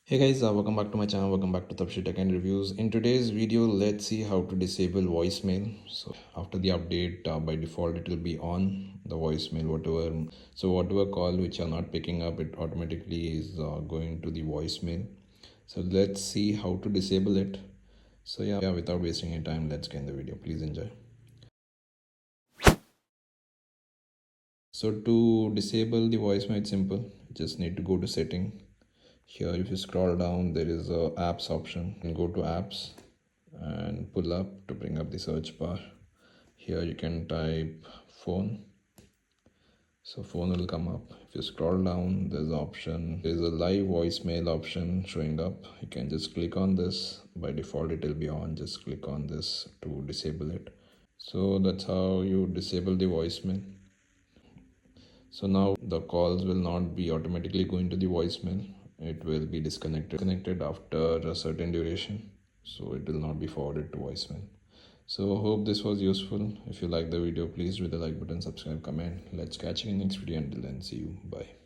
Hey guys, welcome back to my channel. Welcome back to Tapshi Tech and Reviews. In today's video, let's see how to disable voicemail. So after the update, by default, it will be on the voicemail, whatever. So whatever call which are not picking up, it automatically is going to the voicemail. So let's see how to disable it. So yeah, without wasting any time, let's get in the video. Please enjoy. So to disable the voicemail, it's simple. You just need to go to setting. Here, if you scroll down, there is a apps option. You can go to apps and pull up to bring up the search bar. Here you can type phone. So phone will come up. If you scroll down, there's an option. There's a live voicemail option showing up. You can just click on this. By default, it will be on. Just click on this to disable it. So that's how you disable the voicemail. So now the calls will not be automatically going to the voicemail. It will be disconnected after a certain duration. So it will not be forwarded to voicemail. So hope this was useful. If you like the video, please do the like button, subscribe, comment. Let's catch you in the next video. Until then, see you. Bye.